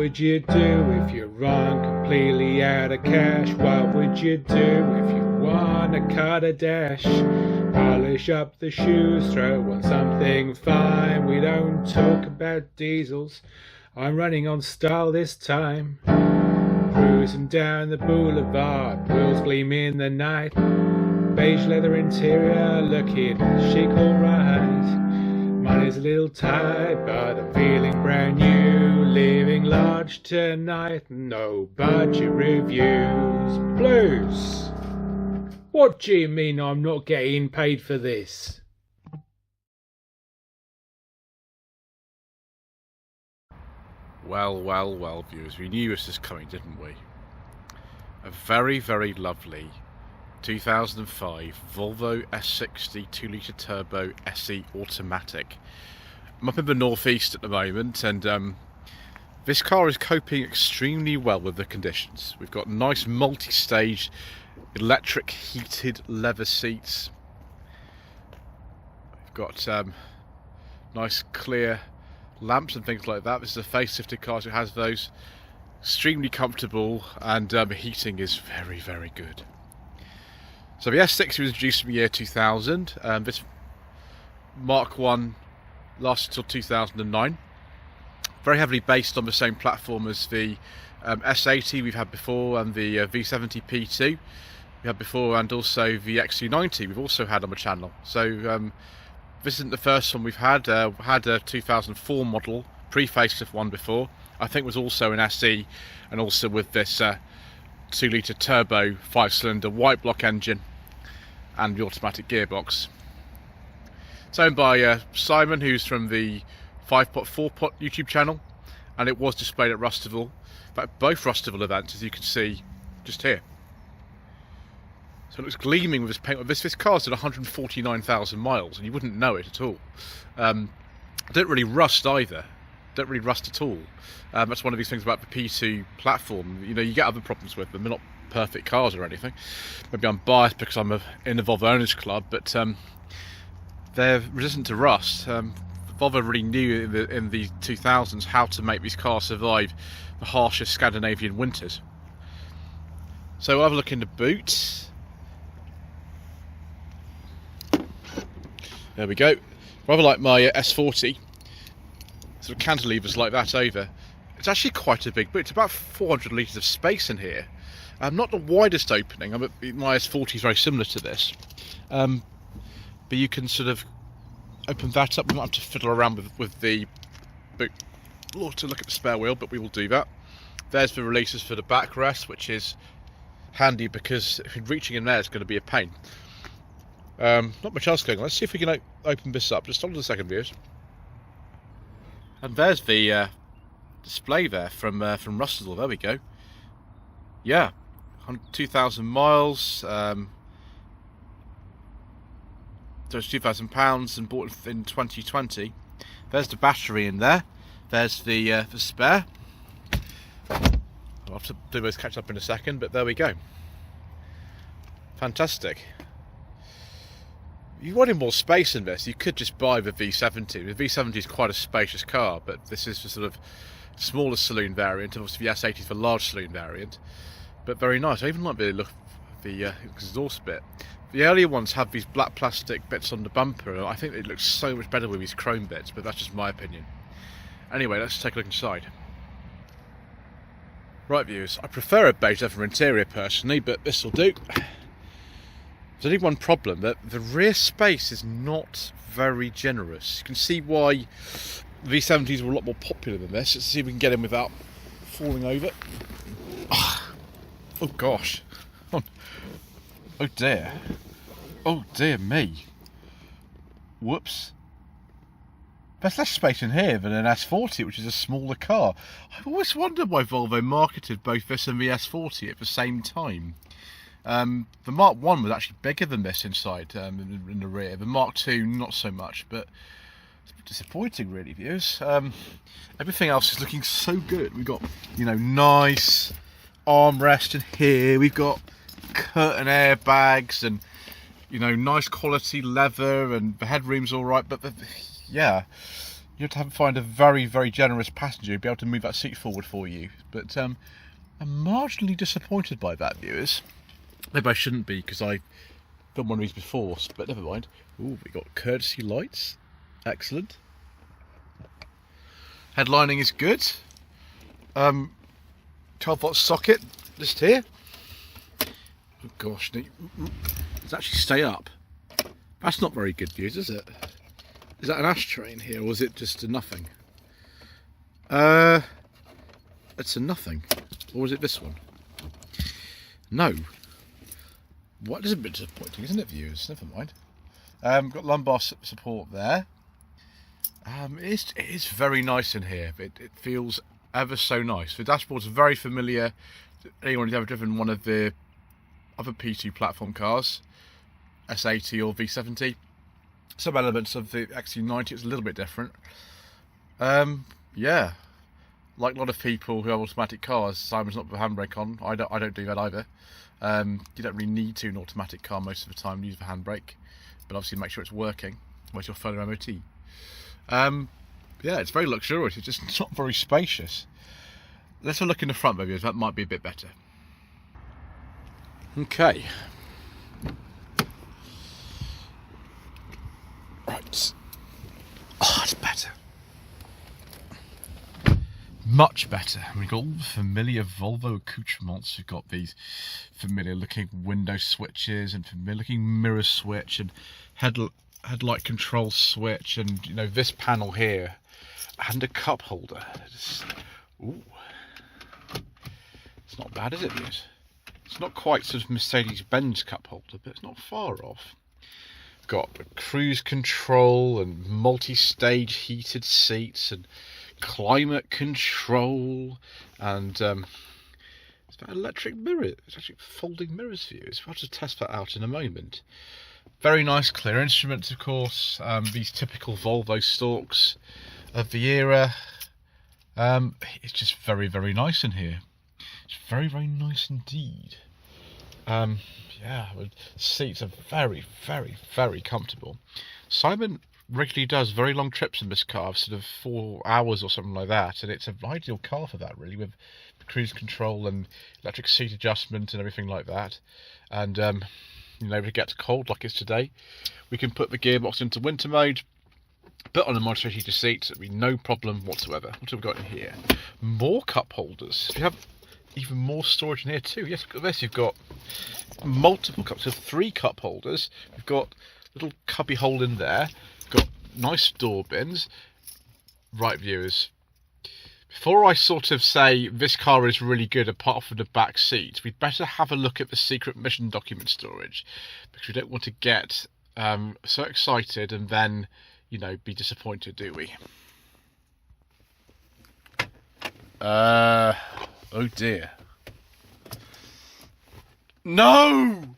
would you do if you run completely out of cash? What would you do if you wanna cut a dash? Polish up the shoes, throw on something fine. We don't talk about diesels, I'm running on style this time. Cruising down the boulevard, wheels gleam in the night. Beige leather interior, looking chic alright. Money's a little tight, but I'm feeling brand new. Living large tonight, no budget reviews. Blues! What do you mean I'm not getting paid for this? Well, viewers, we knew this was coming, didn't we? A very, very lovely 2005 Volvo S60 2-litre turbo SE automatic. I'm up in the northeast at the moment, and this car is coping extremely well with the conditions. We've got nice multi-stage electric heated leather seats. We've got nice clear lamps and things like that. This is a facelifted car, so it has those. Extremely comfortable, and heating is very, very good. So the S60 was introduced in the year 2000. This Mark 1 lasted until 2009. Very heavily based on the same platform as the S80 we've had before, and the V70 P2 we had before, and also the XC90 we've also had on the channel. So this isn't the first one we've had. We had a 2004 model, pre-facelift one before. I think was also an SE, and also with this 2-litre turbo 5-cylinder white block engine and the automatic gearbox. It's owned by Simon, who's from the 5-pot 4-pot YouTube channel, and it was displayed at Rustival. In fact, both Rustival events, as you can see just here. So it looks gleaming with this paint. This car's did 149,000 miles, and you wouldn't know it at all. Don't really rust either. Don't really rust at all. That's one of these things about the P2 platform. You know, you get other problems with them. They're not perfect cars or anything. Maybe I'm biased because I'm in the Volvo Owners Club, but they're resistant to rust. Volvo really knew in the 2000s how to make these cars survive the harshest Scandinavian winters. So we'll have a look in the boot. There we go. Rather like my S40. Sort of cantilevers like that over. It's actually quite a big boot. It's about 400 litres of space in here. Not the widest opening. My S40 is very similar to this. But you can sort of open that up. We might have to fiddle around with the boot to look at the spare wheel, but we will do that. There's the releases for the backrest, which is handy because if you're reaching in there, it's going to be a pain. Not much else going on. Let's see if we can open this up. Just hold on a second, viewers. And there's the display there from Rustival. There we go. Yeah, 2,000 miles. So it's £2,000 and bought in 2020. There's the battery in there. There's the spare. I'll have to do those catch up in a second, but there we go. Fantastic. If you wanted more space in this, you could just buy the V70. The V70 is quite a spacious car, but this is the sort of smaller saloon variant. Obviously the S80 is the large saloon variant, but very nice. I even like the look of the exhaust bit. The earlier ones have these black plastic bits on the bumper, and I think it looks so much better with these chrome bits, but that's just my opinion. Anyway, let's take a look inside. Right, viewers, I prefer a beige leather interior personally, but this will do. There's only one problem, that the rear space is not very generous. You can see why V70s were a lot more popular than this. Let's see if we can get in without falling over. Oh gosh. Oh dear. Oh dear me. Whoops. There's less space in here than an S40, which is a smaller car. I've always wondered why Volvo marketed both this and the S40 at the same time. The Mark 1 was actually bigger than this inside, in the rear. The Mark 2 not so much, but it's a bit disappointing really, viewers. Everything else is looking so good. We've got, you know, nice armrest in here. We've got curtain airbags and, you know, nice quality leather, and the headroom's all right. But yeah, You have to find a very, very generous passenger who'd be able to move that seat forward for you. But I'm marginally disappointed by that, viewers. Maybe I shouldn't be, because I've done one of these before, but never mind. Ooh, we got courtesy lights. Excellent. Headlining is good. 12-volt socket, just here. Oh gosh, does it actually stay up? That's not very good, viewers, is it? Is that an ashtray in here, or is it just a nothing? It's a nothing. Or is it this one? No. What is a bit disappointing, isn't it, viewers? Never mind. Got lumbar support there. It is very nice in here. It feels ever so nice. The dashboard's very familiar to anyone who's ever driven one of the other P2 platform cars, S80 or V70. Some elements of the XC90, it's a little bit different. Yeah, like a lot of people who have automatic cars, Simon's not put the handbrake on. I don't do that either. You don't really need to in an automatic car most of the time, use the handbrake, but obviously make sure it's working once you're further MOT. Yeah, it's very luxurious, it's just not very spacious. Let's have a look in the front, maybe, that might be a bit better. Okay. Right. Oh, it's better. Much better. We've got all the familiar Volvo accoutrements. We've got these familiar looking window switches and familiar looking mirror switch and headlight control switch, and you know, this panel here and a cup holder. Ooh, it's not bad, is it, viewers? It's not quite sort of Mercedes-Benz cup holder, but it's not far off. Got cruise control and multi-stage heated seats and climate control, and it's got electric mirror. It's actually folding mirrors for you. We'll have to test that out in a moment. Very nice clear instruments, of course. These typical Volvo stalks of the era. It's just very, very nice in here. It's very, very nice indeed. Yeah, seats are very, very, very comfortable. Simon regularly does very long trips in this car, sort of 4 hours or something like that, and it's an ideal car for that, really, with cruise control and electric seat adjustment and everything like that. And you know, if it gets cold like it's today, we can put the gearbox into winter mode, put on a moderate heated seat, it'll be no problem whatsoever. What have we got in here? More cup holders. We have even more storage in here too. Yes, look at this. You've got multiple cups, so 3 cup holders. We've got a little cubby hole in there. We've got nice door bins. Right, viewers, before I sort of say this car is really good apart from the back seat, we'd better have a look at the secret mission document storage, because we don't want to get so excited and then, you know, be disappointed, do we? Oh dear. No!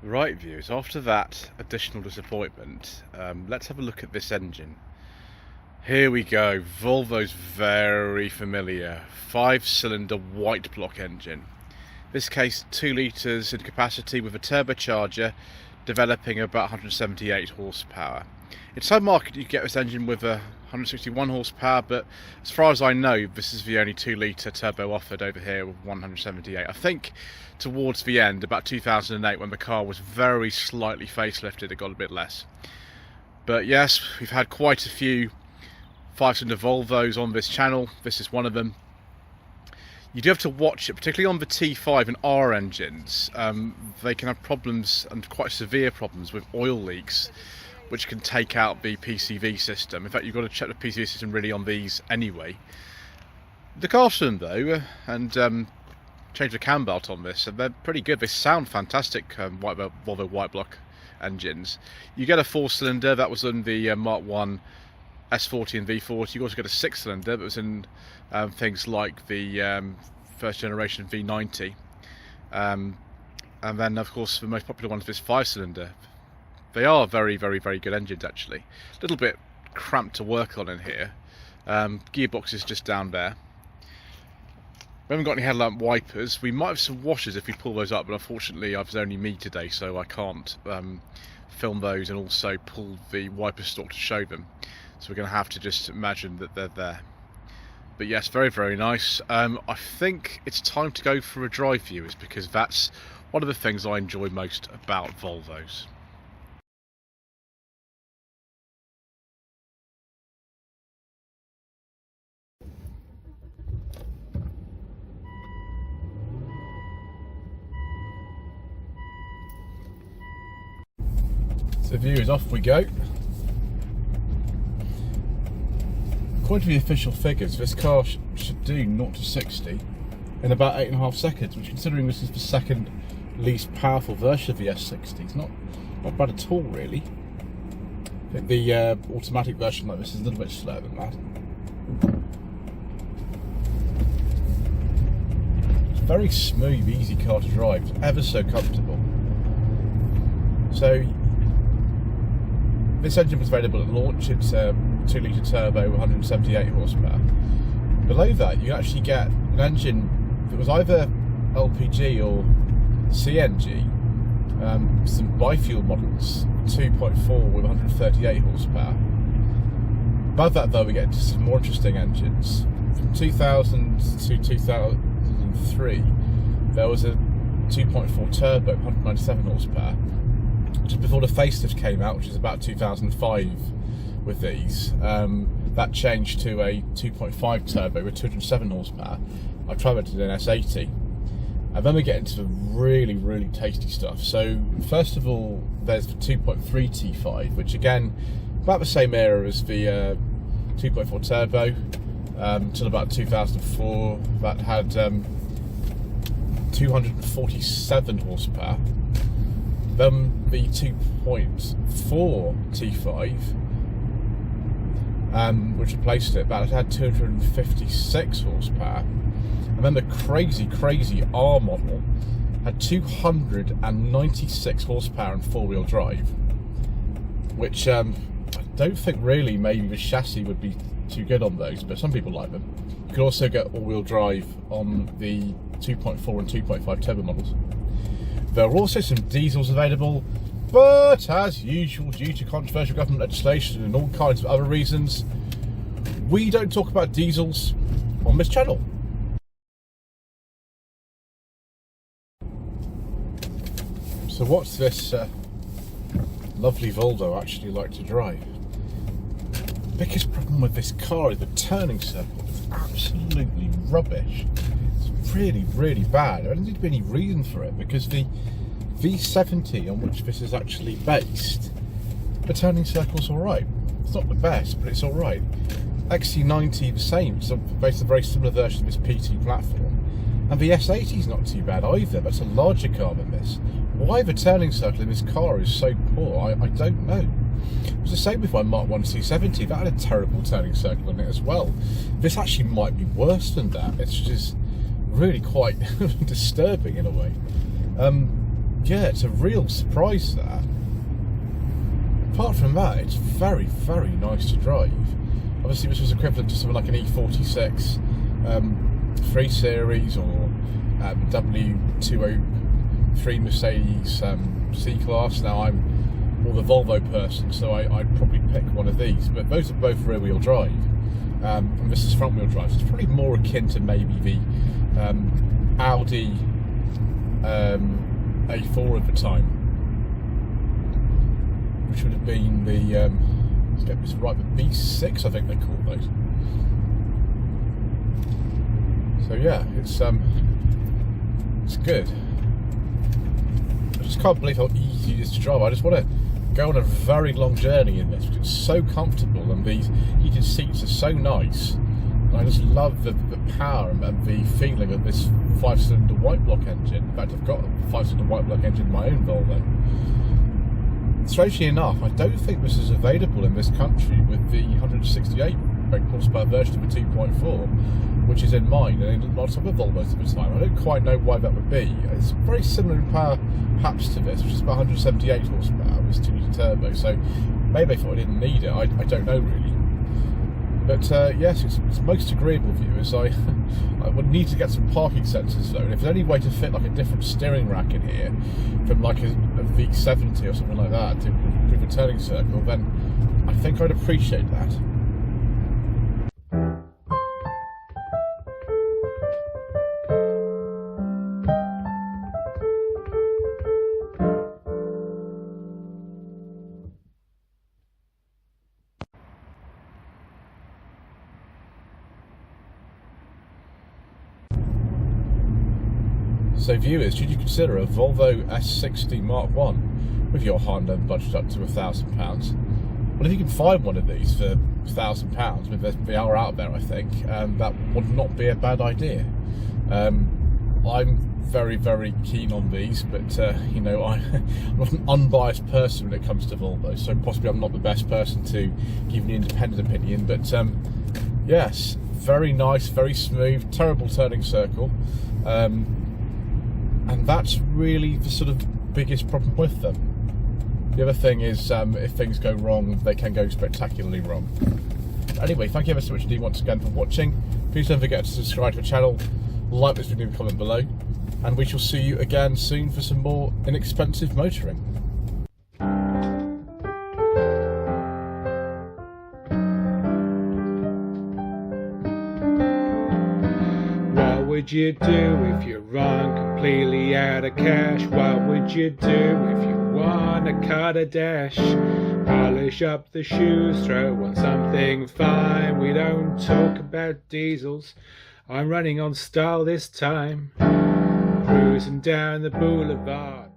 Right, viewers, after that additional disappointment, let's have a look at this engine. Here we go, Volvo's very familiar 5-cylinder white block engine. In this case 2 litres in capacity with a turbocharger developing about 178 horsepower. In some market you get this engine with a 161 horsepower, but as far as I know this is the only 2 litre turbo offered over here with 178. I think towards the end, about 2008, when the car was very slightly facelifted, it got a bit less. But yes, we've had quite a few 5-cylinder Volvos on this channel. This is one of them. You do have to watch it, particularly on the T5 and R engines. They can have problems, and quite severe problems, with oil leaks, which can take out the PCV system. In fact, you've got to check the PCV system really on these anyway. Look after them though, and change the cam belt on this, and they're pretty good. They sound fantastic, Volvo white block engines. You get a 4-cylinder, that was in the Mark 1 S40 and V40. You also get a 6-cylinder, that was in things like the first generation V90. And then, of course, the most popular one is this 5-cylinder. They are very, very, very good engines, actually. A little bit cramped to work on in here. Gearbox is just down there. We haven't got any headlamp wipers. We might have some washers if we pull those up, but unfortunately, it's only me today, so I can't film those and also pull the wiper stalk to show them. So we're going to have to just imagine that they're there. But yes, very, very nice. I think it's time to go for a drive, viewers, because that's one of the things I enjoy most about Volvos. So viewers, off we go. According to the official figures, this car should do 0 to 60 in about 8.5 seconds, which, considering this is the second least powerful version of the S60, is not bad at all, really. I think the automatic version like this is a little bit slower than that. It's a very smooth, easy car to drive. It's ever so comfortable. So this engine was available at launch. It's a 2-litre turbo, 178 horsepower. Below that, you actually get an engine that was either LPG or CNG. Some bi-fuel models, 2.4 with 138 horsepower. Above that, though, we get into some more interesting engines. From 2000 to 2003, there was a 2.4 turbo, 197 horsepower. Just before the facelift came out, which is about 2005 with these, that changed to a 2.5 turbo with 207 horsepower. I tried it in an S80. And then we get into the really, really tasty stuff. So first of all, there's the 2.3 T5, which again, about the same era as the 2.4 turbo, till about 2004. That had 247 horsepower. Then the 2.4 T5, which replaced it, that had 256 horsepower. And then the crazy R model had 296 horsepower and 4-wheel drive, which I don't think really maybe the chassis would be too good on those, but some people like them. You could also get all-wheel drive on the 2.4 and 2.5 turbo models. There are also some diesels available, but as usual, due to controversial government legislation and all kinds of other reasons, we don't talk about diesels on this channel. So what's this lovely Volvo actually like to drive? The biggest problem with this car is the turning circle. It's absolutely rubbish. It's really, really bad. There doesn't seem to be any reason for it, because the V70 on which this is actually based, the turning circle's alright. It's not the best, but it's alright. XC90 the same, it's based on a very similar version of this PT platform. And the S80 is not too bad either. That's a larger car than this. Why the turning circle in this car is so poor, I don't know. It was the same with my Mark 1 C70. That had a terrible turning circle in it as well. This actually might be worse than that. It's just really quite disturbing in a way. Yeah, it's a real surprise, that. Apart from that, it's very, very nice to drive. Obviously this was equivalent to something like an E46 3 Series or W203 Mercedes C-Class. Now I'm more the Volvo person, so I'd probably pick one of these, but those are both rear-wheel drive, and this is front-wheel drive, so it's probably more akin to maybe the Audi A4 at the time, which would have been the, let's get this right, the B6 I think they call those. So yeah, it's good. I just can't believe how easy it is to drive. I just want to go on a very long journey in this, because it's so comfortable, and these heated seats are so nice. And I just love the power and the feeling of this 5-cylinder white block engine. In fact, I've got a 5-cylinder white block engine in my own Volvo. Strangely enough, I don't think this is available in this country with the 168 horsepower version of a 2.4, which is in mine and in lots of other Volvos at the time. I don't quite know why that would be. It's very similar in power perhaps to this, which is about 178 horsepower, this 2-litre turbo, so maybe they thought I didn't need it. I don't know really. But yes, it's most agreeable, viewers. I would need to get some parking sensors though, and if there's any way to fit like a different steering rack in here, from like a V70 or something like that to improve a turning circle, then I think I'd appreciate that. So viewers, should you consider a Volvo S60 Mark 1 with your hard-earned budget up to £1,000? Well, if you can find one of these for £1,000, with they are out there, I think, that would not be a bad idea. I'm very, very keen on these, but you know, I'm not an unbiased person when it comes to Volvo, so possibly I'm not the best person to give an independent opinion. But yes, very nice, very smooth, terrible turning circle. And that's really the sort of biggest problem with them. The other thing is, if things go wrong, they can go spectacularly wrong. Anyway, thank you ever so much indeed once again for watching. Please don't forget to subscribe to the channel, like this video and comment below, and we shall see you again soon for some more inexpensive motoring. What would you do if you run completely out of cash? What would you do if you want to cut a dash? Polish up the shoes, throw on something fine. We don't talk about diesels, I'm running on style this time. Cruising down the boulevard.